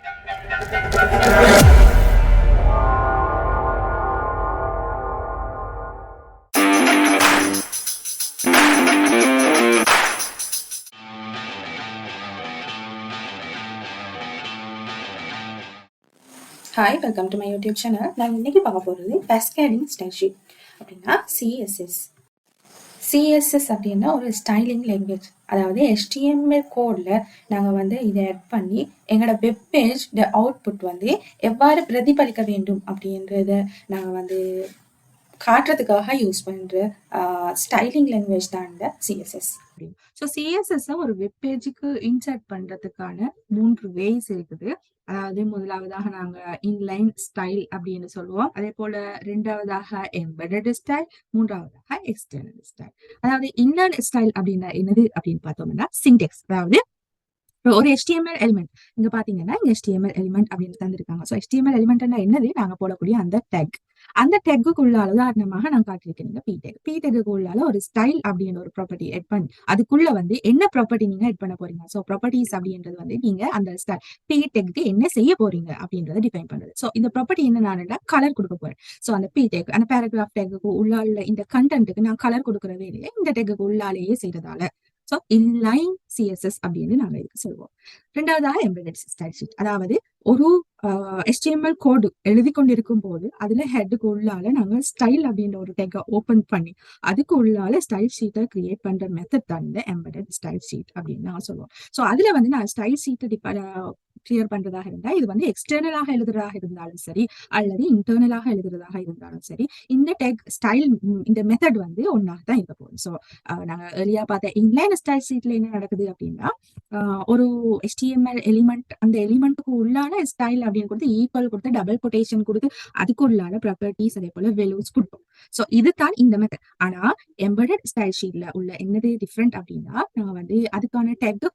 Hi, welcome to my YouTube channel. நான் இன்னைக்கு பார்க்க போகிறது Cascading Style Sheet அப்படின்னா CSS. CSS அப்படின்னா ஒரு ஸ்டைலிங் லாங்குவேஜ். அதாவது HTML கோடில் நாங்கள் இதை ஆட் பண்ணி எங்களோட வெப்பேஜ் அவுட்புட் எவ்வாறு பிரதிபலிக்க வேண்டும் அப்படின்றத நாங்கள் காட்டுறதுக்காக யூஸ் பண்ணுற ஸ்டைலிங் லாங்குவேஜ் தான் இந்த CSS. ஸோ சிஎஸ்எஸ் ஒரு வெப்பேஜுக்கு இன்சர்ட் பண்றதுக்கான 3 வேஸ் இருக்குது. அதாவது முதலாவதாக நாங்க இன்லைன் ஸ்டைல் அப்படின்னு சொல்லுவோம். அதே போல ரெண்டாவதாக எம்பெடட் ஸ்டைல், மூன்றாவதாக எக்ஸ்டர்னல் ஸ்டைல். அதாவது இன்லைன் ஸ்டைல் அப்படின்னா என்னது அப்படின்னு பார்த்தோம்னா சின்டெக்ஸ், அதாவது ஒரு HTML எலிமெண்ட் இங்க பாத்தீங்கன்னா இங்க HTML எலிமெண்ட் அப்படின்னு தந்திருக்காங்க. ஸோ HTML எலிமெண்ட்னா என்னது, நாங்க போடக்கூடிய அந்த டேக். அந்த டெக்குள்ளால உதாரணமாக நான் காட்டியிருக்கேன் பி டெக்குள்ளால ஒரு ஸ்டைல் அப்படின்னு ஒரு ப்ராப்பர்ட்டி எட் பண்ணி அதுக்குள்ள என்ன ப்ராப்பர்ட்டி நீங்க எட் பண்ண போறீங்க. ஸோ ப்ராப்பர்ட்டிஸ் அப்படின்றது நீங்க அந்த பி டெக்கு என்ன செய்ய போறீங்க அப்படின்றத டிஃபைன் பண்றது. ஸோ இந்த ப்ராப்பர்ட்டி என்ன நான் கலர் கொடுக்க போறேன். ஸோ அந்த பி டெக் அந்த பேராகிராஃப் டெக்கு உள்ளால இந்த கண்டென்ட்டுக்கு நான் கலர் கொடுக்குற வேலையை இந்த டெக்கு உள்ளாலேயே செய்யறதால ஸோ இன்லைன் சிஎஸ்எஸ் அப்படின்னு நாங்க இதுக்கு சொல்லுவோம். ரெண்டாவதாக எம்பெடட் ஸ்டைல் ஷீட், அதாவது ஒரு HTML கோடு எழுதி கொண்டிருக்கும் போது அதுல ஹெட்டுக்கு உள்ளால நாங்க ஸ்டைல் அப்படின்ற ஒரு டேக்கை ஓபன் பண்ணி அதுக்கு உள்ளால ஸ்டைல் ஷீட்டை கிரியேட் பண்ற மெத்தட் தான் இந்த எம்பெடட் ஸ்டைல் ஷீட் அப்படின்னு நான் சொல்லுவோம். ஸோ அதுல நான் ஸ்டைல் ஷீட்டை கிளியர் பண்றதாக இருந்தா இது எக்ஸ்டர்னலாக எழுதுறதாக இருந்தாலும் சரி அல்லது இன்டர்னலாக எழுதுறதாக இருந்தாலும் சரி இந்த டேக் ஸ்டைல் இந்த மெத்தட் ஒன்னாக தான் இருக்க போகுது. ஸோ நாங்க எளியா பார்த்த இன்லைன் ஸ்டைல் ஷீட்ல என்ன நடக்குது அப்படின்னா ஒரு HTML எலிமெண்ட் அந்த எலிமெண்ட்டுக்கு உள்ளான ஸ்டைல் அப்படின்னு கொடுத்து ஈக்குவல் கொடுத்து டபுள் கொட்டேஷன் கொடுத்து அதுக்கு உள்ளான ப்ராப்பர்ட்டிஸ் அதே போல வேல்யூஸ் கொடுப்போம். ஸோ இதுதான் இந்த மெத்தட். ஆனா எம்பெடட் ஸ்டைல் ஷீட்ல உள்ள என்னது டிஃப்ரெண்ட் அப்படின்னா நாங்க அதுக்கான டேக்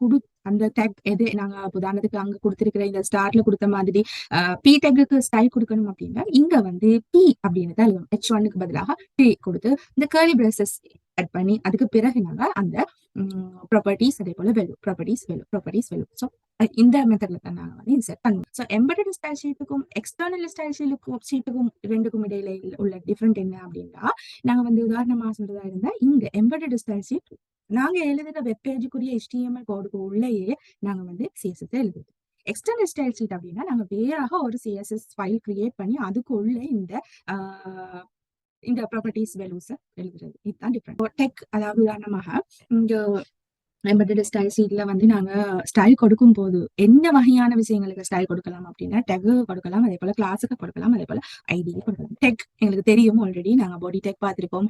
அந்த டேக் எது நாங்க உதாரணத்துக்கு அங்க கொடுத்திருக்கிற இந்த ஸ்டார்ட்ல கொடுத்த மாதிரி பி டேக்கு ஸ்டைல் கொடுக்கணும் அப்படின்னா இங்க பி அப்படின்னு தான் எழுதணும். H1க்கு பதிலாக பி கொடுத்து இந்த கர்லி பிரேசஸ் ஆட் பண்ணி அதுக்கு பிறகு நாங்க அந்த ப்ராப்பர்ட்டிஸ் அதே போல வேல்யூ ப்ராப்பர்ட்டிஸ் வேல்யூ ஸோ இந்த மெத்தட்ல தான் நாங்க இன்சர்ட் பண்ணுவோம். ஸோ எம்பெடட் ஸ்டைல் ஷீட்டுக்கும் எக்ஸ்டர்னல் ஸ்டைல் ஷீட்டுக்கும் ரெண்டுக்கும் இடையில உள்ள டிஃபரெண்ட் என்ன அப்படின்னா நாங்க உதாரணமா சொல்றதா இருந்தா இங்க எம்பெடட் ஸ்டைல் ஷீட் நாங்க எழுதுற வெப்பேஜுக்குரிய HTML கோடுக்கு உள்ளேயே நாங்க CSS எழுதுது. எக்ஸ்டர்னல் ஸ்டைல் ஷீட் அப்படின்னா நாங்க வேறாக ஒரு CSS ஃபைல் கிரியேட் பண்ணி அதுக்குள்ள இந்த ப்ராப்பர்ட்டிஸ் வேல்யூஸ் எழுதுறது. இதுதான் டிஃபரெண்ட். டெக் அதாவது உதாரணமாக இங்க எம்பெடட் ஸ்டைல் ஷீட்ல நாங்க ஸ்டைல் கொடுக்கும் போது என்ன வகையான விஷயங்களுக்கு ஸ்டைல் கொடுக்கலாம் அப்படின்னா டெக் கொடுக்கலாம், அதே போல கிளாஸுக்கு கொடுக்கலாம், அதே போல ஐடி கொடுக்கலாம். டெக் எங்களுக்கு தெரியும், ஆல்ரெடி நாங்க பாடி டெக் பார்த்திருப்போம்,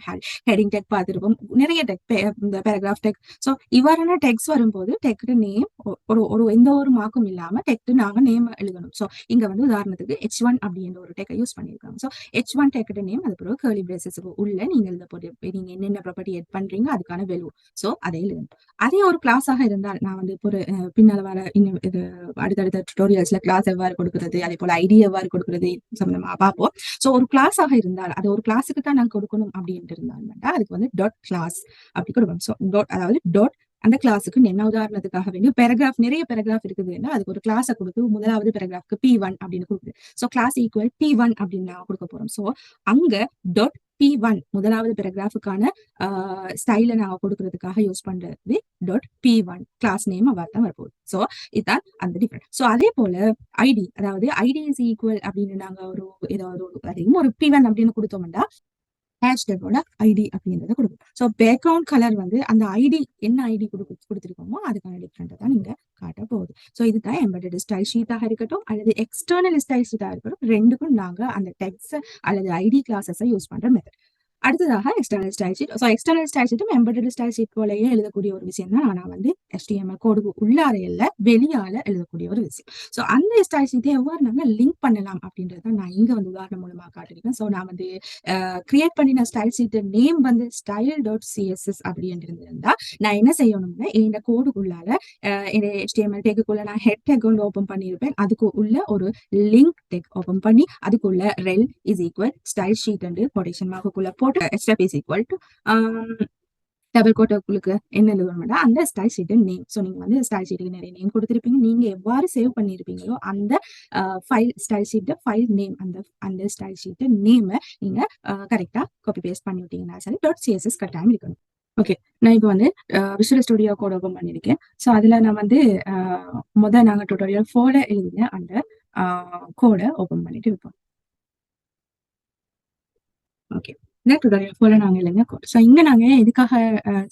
ஹெடிங் டெக் பார்த்திருப்போம், நிறைய டெக், இந்த பேராகிராஃப் டெக். ஸோ இவ்வாறான டெக்ஸ் வரும்போது டெக் நேம் ஒரு எந்த ஒரு மார்க்கும் இல்லாம டெக் நாங்க நேம் எழுதணும். ஸோ இங்க உதாரணத்துக்கு H1 அப்படின்ற ஒரு டெக்கை யூஸ் பண்ணியிருக்காங்க. ஸோ H1 டெக் நேம் அது பிறகு கர்லி பிரேசஸுக்கு உள்ள நீங்க எழுத போட்டு நீங்க என்னென்ன ப்ராப்பர்ட்டி எட் பண்றீங்க அதுக்கான வேல்யூ. ஸோ அதை எழுதணும். அதே ஒரு கிளாஸாக இருந்தால் நான் ஒரு பின்னால வர இன்னும் இது அடுத்தடுத்த டுட்டோரியல்ஸ்ல கிளாஸ் எவ்வாறு கொடுக்கிறது அதே போல ஐடி எவ்வாறு கொடுக்கிறது சம்பந்தமா பார்ப்போம். ஸோ ஒரு கிளாஸாக இருந்தால் அது ஒரு கிளாஸுக்கு தான் நாங்க கொடுக்கணும் அப்படின்ட்டு இருந்தால் அதுக்கு டாட் கிளாஸ் அப்படி கொடுக்கணும். ஸோ அதாவது டாட் அந்த கிளாஸுக்கு என்ன உதாரணத்துக்காக வேண்டிய பேராகிராஃப் நிறைய பேராகிராஃப் இருக்குதுன்னா அதுக்கு ஒரு கிளாஸை கொடுத்து முதலாவது பேராகிராஃப்க்கு P1 அப்படின்னு கொடுக்குது. ஸோ கிளாஸ் ஈக்குவல் P1 அப்படின்னு நான் கொடுக்க போறோம். ஸோ அங்க டாட் P1 முதலாவது பேராகிராஃபுக்கான ஸ்டைல நாங்க கொடுக்கறதுக்காக யூஸ் பண்றது டாட் P1 கிளாஸ் நேம் அவ்வாறு தான் வரப்போகுது. ஸோ இதுதான் அந்த டிஃபரெண்ட். ஸோ அதே போல ஐடி, அதாவது ஐடி இஸ் ஈக்குவல் அப்படின்னு நாங்க ஒரு P1 அப்படின்னு கொடுத்தோம்னா ஹேஷ்டேக்கோட ஐடி அப்படின்றத கொடுக்கும். ஸோ பேக்ரவுண்ட் கலர் அந்த ஐடி என்ன ஐடி கொடுத்துருக்கோமோ அதுக்கான டிஃப்ரெண்ட்டை தான் நீங்க காட்ட போகுது. ஸோ இதுதான் எம்பெடட் ஸ்டைல் ஷீட்டாக இருக்கட்டும் அல்லது எக்ஸ்டர்னல் ஸ்டைல் ஷீட்டாக இருக்கட்டும், ரெண்டுக்கும் நாங்க அந்த டெக்ஸ்ட் அல்லது ஐடி கிளாஸஸை யூஸ் பண்ற மெத்தட். அடுத்ததாக external style sheet. So external style ஷீட்டும் எம்பெடட் ஸ்டைல் ஷீட் போலயே எழுதக்கூடிய ஒரு விஷயம் தான். நான் HTML கோடுக்கு உள்ளாரையில வெளியால எழுதக்கூடிய ஒரு விஷயம். ஸோ அந்த ஸ்டைல் ஷீட்டை எவ்வாறு நாங்க லிங்க் பண்ணலாம் அப்படின்றத நான் இங்க உதாரணம் மூலமா காட்டிருக்கேன். ஸோ நான் கிரியேட் பண்ணின ஸ்டைல் ஷீட் நேம் style.css அப்படின்னு இருந்திருந்தா நான் என்ன செய்யணும்னா இந்த கோடுக்குள்ளால HTML டேக்குள்ள நான் ஹெட் டேக் ஓபன் பண்ணியிருப்பேன். அதுக்கு உள்ள ஒரு லிங்க் டேக் ஓபன் பண்ணி அதுக்குள்ள rel is equal style sheet quotation மார்க்குள்ள போட்டு step is equal to double கோட்டுக்கு என்ன எழுதணும்னா அந்த ஸ்டைல் ஷீட் நேம். ஸோ நீங்க வந்து ஸ்டைல் ஷீட்டுக்கு நிறைய நேம் கொடுத்துருப்பீங்க. நீங்க எவ்வாறு சேவ் பண்ணியிருப்பீங்களோ அந்த file style sheet file name அந்த அந்த ஸ்டைல் ஷீட் நேமை நீங்க கரெக்டா காப்பி பேஸ்ட் பண்ணி விட்டீங்கன்னா சரி .css கட்டாயம் இருக்கணும். ஓகே, நான் இப்போ வந்து விஷுவல் ஸ்டுடியோ கோட் ஓப்பன் பண்ணியிருக்கேன். ஸோ அதில் நான் வந்து நாங்கள் டியூட்டோரியல் 4 எழுதின அந்த கோடை ஓப்பன் பண்ணிட்டு இருப்போம். ஓகே, இந்த டியூட்டோரியல் 4 நாங்கள் எழுதின கோட். ஸோ இங்கே நாங்கள் எதுக்காக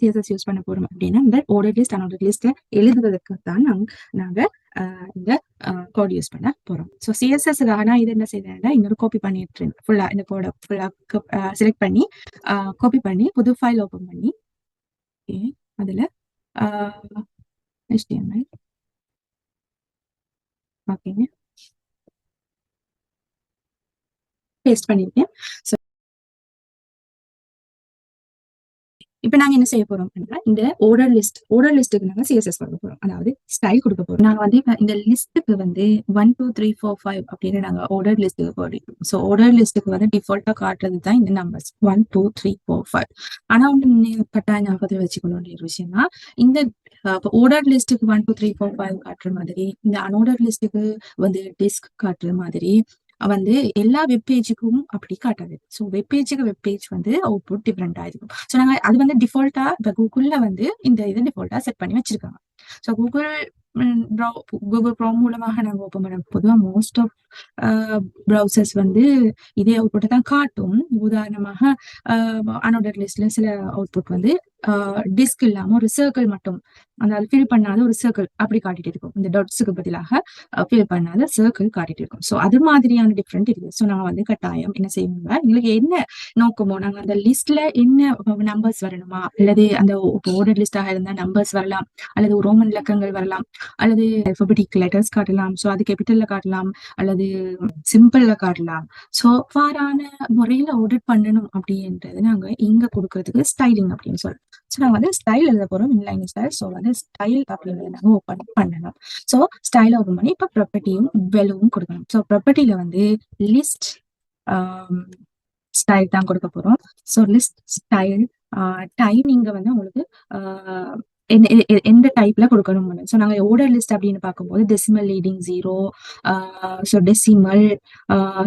சிஎஸ்எஸ் யூஸ் பண்ண போகிறோம் அப்படின்னா இந்த ordered list unordered list எழுதுவதற்கு தான் நாங்கள் இந்த கோட் யூஸ் பண்ண போகிறோம். ஸோ சிஎஸ்எஸ்க்காக நான் இது என்ன செய்தேன்னா இன்னொரு காப்பி பண்ணிட்டு ஃபுல்லாக இந்த கோடை ஃபுல்லாக செலக்ட் பண்ணி காப்பி பண்ணி புது ஃபைல் ஓப்பன் பண்ணி அதில் HTML ஓகேங்க பேஸ்ட் பண்ணியிருக்கேன். ஸோ இப்போ நாங்க என்ன செய்ய போறோம் அப்படின்னா இந்த order லிஸ்ட்டுக்கு நாங்க சிஎஸ்எஸ் கொடுக்க போறோம், அதாவது ஸ்டைல் கொடுக்க போறோம். நாங்க வந்து இந்த லிஸ்ட்டுக்கு வந்து 1 2 3 4 5 அப்படின்னு நாங்க order லிஸ்ட்டுக்கு போடுறோம். ஸோ order லிஸ்ட்டுக்கு வந்து டிஃபால்ட்டா காட்டுறது தான் இந்த நம்பர்ஸ் 1 2 3 4 5. ஆனா வந்து கட்டாய ஞாபகத்தில் வச்சுக்கணும் வேண்டிய விஷயம்னா இந்த order லிஸ்ட்டுக்கு 1 2 3 4 5 காட்டுற மாதிரி இந்த unordered லிஸ்ட்டுக்கு வந்து டிஸ்க் காட்டுற மாதிரி வந்து எல்லா வெப்பேஜுக்கும் அப்படி காட்டாது. ஸோ வெப்பேஜ் வந்து அவுட்புட் டிஃப்ரெண்டா இருக்கும். ஸோ நாங்க அது வந்து டிஃபால்ட்டா இப்போ கூகுள்ல வந்து இந்த இதை டிஃபால்ட்டா செட் பண்ணி வச்சிருக்காங்க. ஸோ கூகுள் க்ரோம் மூலமாக நாங்கள் ஓப்பன் பண்ண பொதுவாக மோஸ்ட் ஆஃப் ப்ரௌசர்ஸ் வந்து இதே அவுட்புட்டை தான் காட்டும். உதாரணமாக அனோடர் லிஸ்ட்ல சில அவுட்புட் வந்து டிஸ்க் இல்லாம ஒரு சர்க்கிள் மட்டும், அதாவது ஃபில் பண்ணாத ஒரு சர்க்கிள் அப்படி காட்டிட்டு இருக்கும். இந்த டாட்ஸுக்கு பதிலாக ஃபில் பண்ணாத சர்க்கிள் காட்டிட்டு இருக்கும். ஸோ அது மாதிரியான டிஃப்ரெண்ட் இருக்கு. ஸோ நாங்கள் வந்து கட்டாயம் என்ன செய்வோங்க, எங்களுக்கு என்ன நோக்கமோ நாங்கள் அந்த லிஸ்ட்ல என்ன நம்பர்ஸ் வரணுமா, அல்லது அந்த ஓர்டர் லிஸ்டாக இருந்தா நம்பர்ஸ் வரலாம், அல்லது ரோமன் இலக்கங்கள் வரலாம், அல்லது அல்பபெட்டிக் லெட்டர்ஸ் காட்டலாம், ஸோ அது கேபிட்டல்ல காட்டலாம், அல்லது சிம்பிள்ல காட்டலாம். ஸோ ஃபாரான முறையில ஆர்டர் பண்ணணும் அப்படின்றது நாங்க இங்க கொடுக்கறதுக்கு ஸ்டைலிங் அப்படின்னு சொல்றோம். ஸோ நாங்க வந்து ஸ்டைல் எழுத போறோம், இன்லைன் ஸ்டைல். ஸோ வந்து ஸ்டைல் அப்படின்றத நாங்க ஓப்பன் பண்ணலாம். ஸோ ஸ்டைல் ஓப்பன் பண்ணி இப்போ ப்ராப்பர்ட்டியும் வெல்லும் கொடுக்கணும். ஸோ ப்ராப்பர்ட்டியில வந்து லிஸ்ட் ஸ்டைல் தான் கொடுக்க போறோம். ஸோ லிஸ்ட் ஸ்டைல் டைம் இங்க வந்து உங்களுக்கு எந்த டைப்ல கொடுக்கணும். ஸோ நாங்க ஓர்டர் லிஸ்ட் அப்படின்னு பார்க்கும்போது decimal leading 0, so decimal,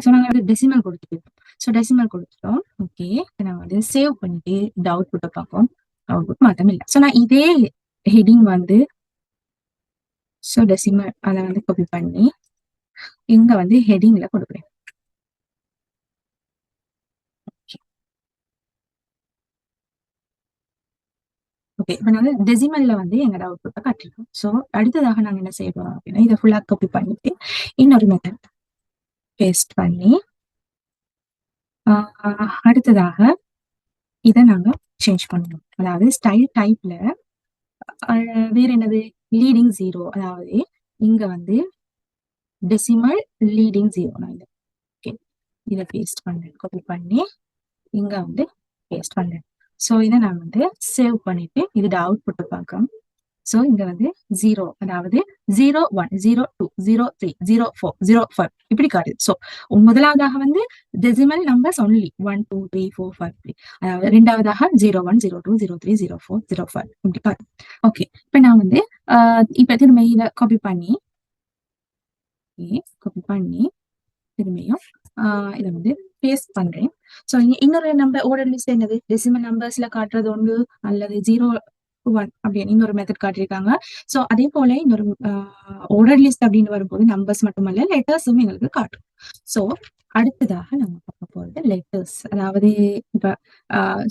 so நாங்க டெசிமல் கொடுத்துருக்கோம். ஸோ டெசிமல் கொடுத்துட்டோம். ஓகே, நாங்க வந்து சேவ் பண்ணிட்டு இந்த அவுட்புட்டை பார்ப்போம். அவுட்புட் மாற்றம் இல்லை. ஸோ நான் இதே ஹெட்டிங் வந்து ஸோ டெசிமல் அதை வந்து காப்பி பண்ணி இங்க வந்து ஹெட்டிங்ல கொடுக்குறேன். ஓகே, இப்போ நாங்கள் டெசிமல்ல வந்து எங்களோட அவுட்புட்டை காட்டிருக்கோம். ஸோ அடுத்ததாக நாங்கள் என்ன செய்ய போறோம் அப்படின்னா இதை ஃபுல்லாக காப்பி பண்ணிட்டு இன்னொரு மெத்தட் பேஸ்ட் பண்ணி அடுத்ததாக இதை நாங்கள் சேஞ்ச் பண்ணுவோம். அதாவது ஸ்டைல் டைப்ல வேற என்னது லீடிங் 0, அதாவது இங்க வந்து டெசிமல் லீடிங் 0. நான் ஓகே இதை பேஸ்ட் பண்ணேன், காப்பி பண்ணி இங்க வந்து பேஸ்ட் பண்ணேன். ஸோ இதை நான் வந்து சேவ் பண்ணிட்டு இதோட அவுட்புட்டை பார்க்கலாம். ஸோ இங்க வந்து 0, அதாவது 0 1 0 2 0 3 0 4 0 5 இப்படி காட்டுது. ஸோ முதலாவதாக வந்து டெசிமல் நம்பர்ஸ் ஒன்லி 1 2 3 4 5 3, அதாவது இரண்டாவதாக 0 1 0 2 0 3 0 4 0 5 இப்படி காட்டுது. ஓகே, இப்போ நான் வந்து இப்போ திரும்ப இதை காப்பி பண்ணி திரும்பியும் இதை வந்து பேஸ்ட் பண்றேன். ஸோ இன்னொரு நம்பர் ஓர்டர் லிஸ்ட் என்னது டெசிமல் நம்பர்ஸ்ல காட்டுறது ஒன்று, அல்லது 0 1 அப்படின்னு இன்னொரு மெத்தட் காட்டியிருக்காங்க. ஸோ அதே போல இன்னொரு ஓர்டர் லிஸ்ட் அப்படின்னு வரும்போது நம்பர்ஸ் மட்டுமல்ல லெட்டர்ஸும் எங்களுக்கு காட்டும். ஸோ அடுத்ததாக நம்ம பார்க்க போறது லெட்டர்ஸ், அதாவது இப்ப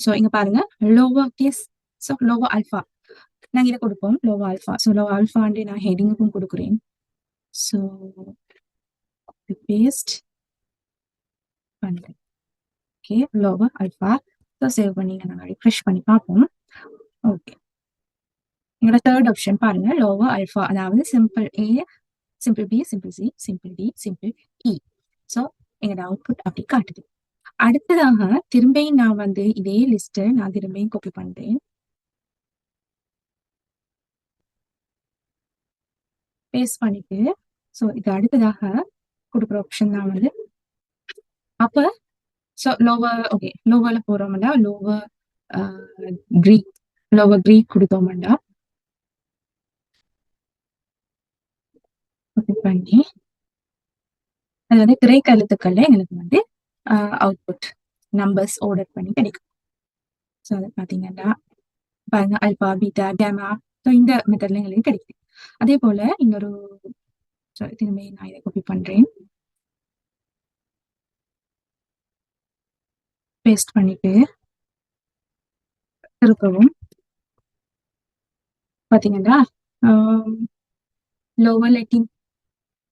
ஸோ இங்க பாருங்க lower case, so lower alpha நாங்க இதை கொடுப்போம் லோவர் ஆல்பா. ஸோ லோவர் ஆல்பாண்டு நான் ஹெடிங்குக்கும் கொடுக்குறேன். ஸோ பேஸ்ட் பண்றேன். Okay, lower alpha. So save பண்ணி நாங்கள் ரிஃப்ரெஷ் பண்ணி பார்ப்போம். ஓகே, எங்களோட தேர்ட் ஆப்ஷன் பாருங்க லோவர் ஆல்பா, அதாவது simple A, simple B, simple C, simple D, simple E. So எங்களோட அவுட்புட் அப்படி காட்டுது. அடுத்ததாக திரும்பியும் நான் வந்து இதே லிஸ்ட்டை நான் திரும்பியும் காப்பி பண்றேன், பேஸ்ட் பண்ணிட்டு ஸோ இது அடுத்ததாக கொடுக்குற ஆப்ஷன் தான் வந்து அப்ப ஸோ லோவர். ஓகே, லோவர்ல போறோம்னா லோவர் கிரீக் லோவர் கிரீக் கொடுத்தோம்டா பண்ணி அது வந்து கிரேக்க எழுத்துக்கள்ல எங்களுக்கு வந்து அவுட்புட் நம்பர்ஸ் ஆர்டர் பண்ணி கிடைக்கும். ஸோ அதை பார்த்தீங்கன்னா பாருங்க அல்பா பீட்டா கேமா. ஸோ இந்த மெத்தட்ல எங்களுக்கு கிடைக்குது. அதே போல இன்னொரு திரும்பி நான் இதை காப்பி பண்றேன், பேஸ்ட் பண்ணிட்டு திருப்பவும் பாத்தீங்கன்னா லோவர் லெட்டின்.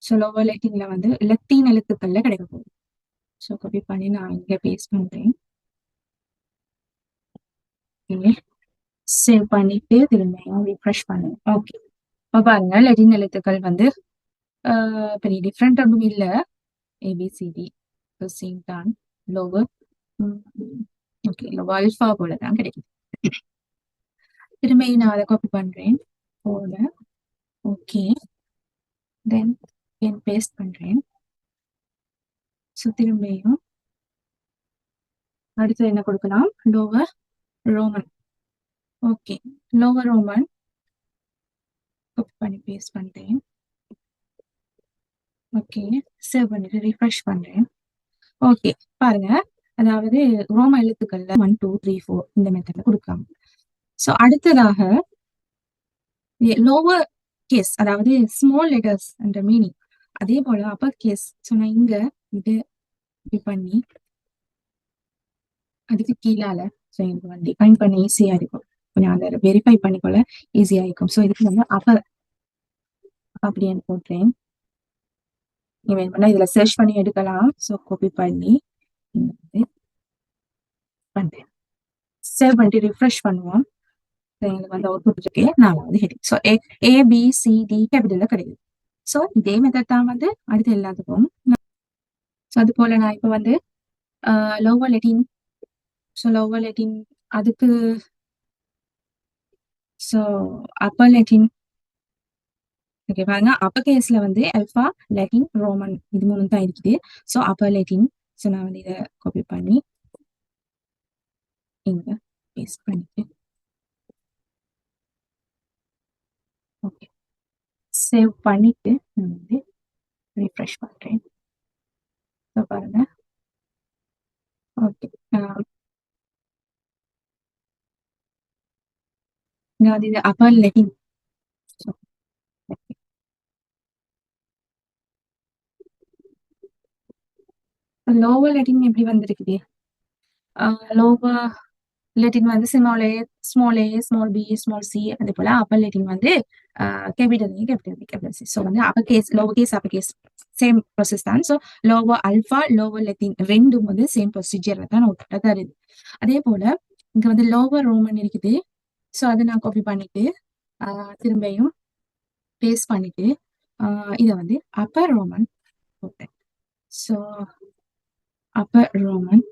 ஸோ லோவர் லெட்டின்ல வந்து லத்தீன் எழுத்துக்கள்ல கிடைக்க போகுது. ஸோ காப்பி பண்ணி நான் இங்க பேஸ்ட் பண்றேன். சேவ் பண்ணிட்டு திரும்பியும் ரிஃப்ரெஷ் பண்ணுங்க. ஓகே, இப்போ பாருங்க லெட்டின் எழுத்துக்கள் வந்து பெரிய டிஃப்ரெண்ட் ஒன்றும் இல்லை. ஏபிசிடி சேம் தான் லோவர். ஓகே, லோவர் அல்ஃபா போல தான் கிடைக்குது. திரும்பி நான் அதை காப்பி பண்றேன் போல. ஓகே, தென் பேஸ்ட் பண்றேன். ஸோ திரும்பியும் அடுத்து என்ன கொடுக்கலாம், lower roman. Okay, lower roman copy பண்ணி பேஸ்ட் பண்றேன். ஓகே, சேவ் பண்ணிட்டு ரிஃப்ரெஷ் பண்றேன். ஓகே, பாருங்க அதாவது ரோம எழுத்துக்கள்ல 1 2 3 4 இந்த மெத்தட்ல கொடுக்கலாம். ஸோ அடுத்ததாக லோவர் கேஸ், அதாவது ஸ்மால் லெட்டர்ஸ் என்ற மீனிங். அதே போல அப்பர் கேஸ் சொன்னா இங்க இது இப்படி பண்ணி அதுக்கு கீழால ஸோ எனக்கு வந்து டிஃபைன் பண்ண ஈஸியா இருக்கும், கொஞ்சம் அதை வெரிஃபை பண்ணிக்கொள்ள ஈஸியா இருக்கும். ஸோ இதுக்கு வந்து அப்பர் அப்படின்னு போட்டேன். இவன் பண்ணா இதுல சர்ச் பண்ணி எடுக்கலாம். ஸோ காப்பி பண்ணி பண்றேன், சேவ் பண்ணிட்டு ரிஃப்ரெஷ் பண்ணுவோம். எங்களுக்கு வந்து அவுட்புட் இருக்கு 4வது ஹெட்டிங். ஸோ ABCD கேபிட்டல்ல கிடைக்குது. ஸோ இதே மெத்தட் தான் வந்து அடுத்து எல்லாத்துக்கும். ஸோ அது போல நான் இப்போ வந்து லோவர் லெட்டின். ஸோ லோவர் லெட்டின் அதுக்கு ஸோ அப்பர் லெட்டின். ஓகே பாருங்க, அப்பர் கேஸ்ல வந்து அல்பா லெட்டின் ரோமன் இது 3 தான் இருக்குது. ஸோ அப்பர் லெட்டின். ஸோ நான் வந்து இதை காப்பி பண்ணி இங்க பேஸ்ட் பண்ணிட்டு ஓகே சேவ் பண்ணிட்டு நான் வந்து ரிஃப்ரெஷ் பண்றேன். ஸோ பாருங்க ஓகே, நான் இது அப்பர் லெட்டின். லோவர் லெட்டின் எப்படி வந்திருக்குது, லோவர் லெட்டின் வந்து ஸ்மால் பி ஸ்மால் சி. அதே போல அப்பர் லெட்டின் வந்து capital A capital B capital C. So வந்து upper case lower case upper case same process தான். ஸோ லோவர் அல்ஃபா லோவர் லெட்டின் ரெண்டும் வந்து சேம் ப்ரொசீஜர்ல தான் அவுட்புட்டா தருது. அதே போல இங்க வந்து லோவர் ரோமன் இருக்குது. ஸோ அதை நான் காப்பி பண்ணிட்டு திரும்பியும் பேஸ்ட் பண்ணிட்டு இதை வந்து அப்பர் ரோமன் போட்டேன். So upper roman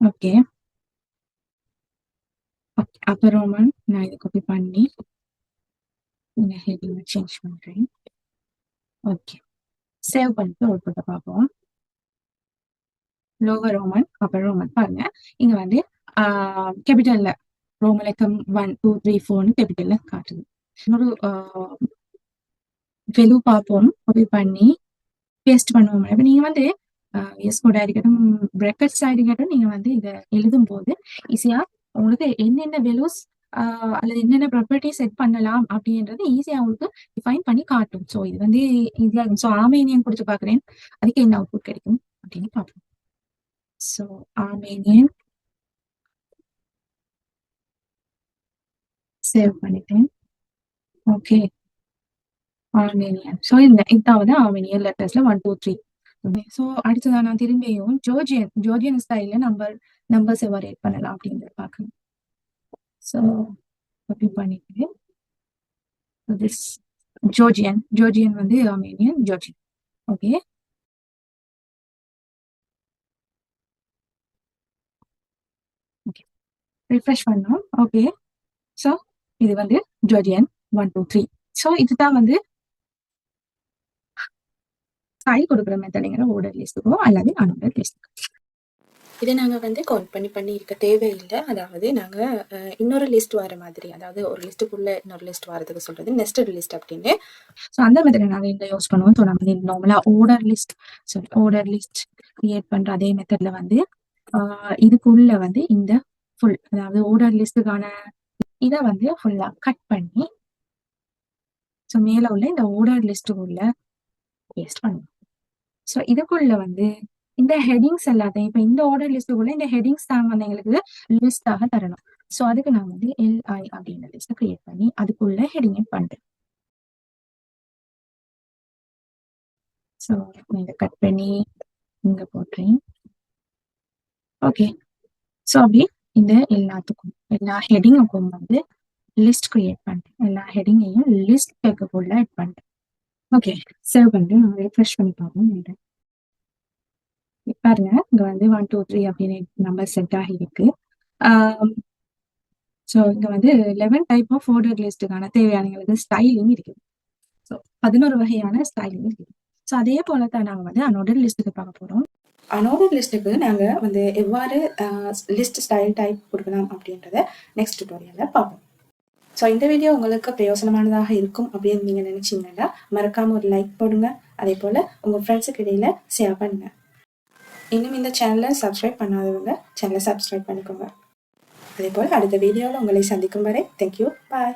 okay, upper roman நான் இதை காப்பி பண்ணி இந்த ஹெட்டிங் சேஞ்ச் பண்றேன். ஓகே, சேவ் பண்ணிட்டு அவுட்புட்டை பார்ப்போம். லோவர் ரோமன் அப்பர் ரோமன் பாருங்க இங்க வந்து கேபிட்டல்ல ரோமலக்கம் 1 2 3 4 கேபிட்டல்ல காட்டுது. இன்னொரு வெலு பார்ப்போம், காப்பி பண்ணி பேஸ்ட் பண்ணுவோம். இப்போ நீங்க வந்து எஸ் கோடா இருக்கட்டும் பிராக்கெட்ஸா இருக்கட்டும், நீங்க வந்து இதை எழுதும் போது ஈஸியா உங்களுக்கு என்னென்ன வெலூஸ் அல்லது என்னென்ன ப்ராப்பர்ட்டி செட் பண்ணலாம் அப்படின்றது ஈஸியா உங்களுக்கு டிஃபைன் பண்ணி காட்டும். ஸோ இது வந்து ஈஸியா இருக்கும். ஸோ ஆர்மேனியன் கொடுத்து பாக்குறேன், அதுக்கு என்ன அவுட்புட் கிடைக்கும் அப்படின்னு பார்ப்போம். ஸோ ஆர்மேனியன் சேவ் பண்ணிட்டேன். Okay, Armenian. ஸோ இந்த இதாவது ஆர்மேனியன் லெட்டர்ஸ்ல 1 2 3. ஸோ அடுத்ததான் நான் திரும்பியும் ஜோர்ஜியன் ஸ்டைல்ல நம்பர்ஸ் எவ்வாறு ஆட் பண்ணலாம் அப்படின்றத பார்க்கணும். ஸோ காப்பி பண்ணிட்டு திஸ் ஜோர்ஜியன் வந்து ஆர்மேனியன் ஜோர்ஜியன். ஓகே, ஓகே ரிஃப்ரெஷ் பண்ணோம். ஓகே, ஸோ இது வந்து ஜோர்ஜியன் 1 2 3. ஸோ இதுதான் வந்து ஸ்டைல் கொடுக்குற மெத்தடுங்கிற ஆர்டர் லிஸ்ட்டுக்கோ அல்லது அன்ஆர்டர் லிஸ்ட்டுக்கோ. இதை நாங்கள் வந்து கவுண்ட் பண்ணி இருக்க தேவையில்லை. அதாவது நாங்கள் இன்னொரு லிஸ்ட் வர மாதிரி, அதாவது ஒரு லிஸ்ட்டுக்குள்ளே இன்னொரு லிஸ்ட் வரதுக்கு சொல்கிறது நெஸ்டட் லிஸ்ட் அப்படின்னு. ஸோ அந்த மெத்தடை நாங்கள் இங்கே யூஸ் பண்ணுவோம். ஸோ நாங்கள் வந்து நார்மலாக ஆர்டர் லிஸ்ட் கிரியேட் பண்ணுற அதே மெத்தடில் வந்து இதுக்குள்ள வந்து இந்த ஃபுல், அதாவது ஆர்டர் லிஸ்ட்டுக்கான இதை வந்து ஃபுல்லாக கட் பண்ணி ஸோ மேலே உள்ள இந்த ஆர்டர் லிஸ்ட்டுக்குள்ள பேஸ்ட் பண்ணுவோம். ஸோ இதுக்குள்ள வந்து இந்த ஹெட்டிங்ஸ் எல்லாத்தையும் இப்போ இந்த ஆர்டர் லிஸ்ட்டுக்குள்ள இந்த ஹெட்டிங்ஸ் தான் வந்து எங்களுக்கு லிஸ்டாக தரணும். ஸோ அதுக்கு நான் வந்து LI அப்படின்ற லிஸ்ட்டை கிரியேட் பண்ணி அதுக்குள்ள ஹெட்டிங் பண்றேன். ஸோ இதை கட் பண்ணி இங்க போடுறேன். ஓகே, ஸோ அப்படி இந்த எல்லா ஹெட்டிங்குக்கும் வந்து லிஸ்ட் கிரியேட் பண்றேன். எல்லா ஹெட்டிங்கையும் லிஸ்ட் பேக்குக்குள்ள ஆட் பண்றேன். ஓகே, சேவ் பண்ணிட்டு நான் ரெஃப்ரெஷ் பண்ணி பார்ப்போம். பாருங்க, இங்க வந்து 1 2 3 அப்படின்னு நம்பர் செட் ஆகிருக்கு. ஸோ இங்க வந்து 11 டைப் ஆஃப் ஆர்டர் லிஸ்ட்டுக்கான தேவையான எங்களுக்கு ஸ்டைலிங் இருக்குது. ஸோ 11 வகையான ஸ்டைலிங் இருக்குது. ஸோ அதே போல தான் நாங்கள் வந்து அன்ஆர்டர் லிஸ்ட்டுக்கு பார்க்க போகிறோம். அன்ஆர்டர் லிஸ்ட்டுக்கு நாங்கள் வந்து எவ்வாறு லிஸ்ட் ஸ்டைல் டைப் கொடுக்கலாம் அப்படின்றத நெக்ஸ்ட் டுட்டோரியலில் பார்ப்போம். ஸோ இந்த வீடியோ உங்களுக்கு பிரயோசனமானதாக இருக்கும் அப்படின்னு நீங்கள் நினச்சிங்கன்னா மறக்காமல் ஒரு லைக் போடுங்க. அதே போல் உங்கள் ஃப்ரெண்ட்ஸுக்கு இடையில ஷேர் பண்ணுங்க. இன்னும் இந்த சேனலை சப்ஸ்கிரைப் பண்ணாதவங்க சேனலை சப்ஸ்கிரைப் பண்ணிக்கோங்க. அதே போல் அடுத்த வீடியோவில் உங்களை சந்திக்கும் வரை தேங்க்யூ, பாய்.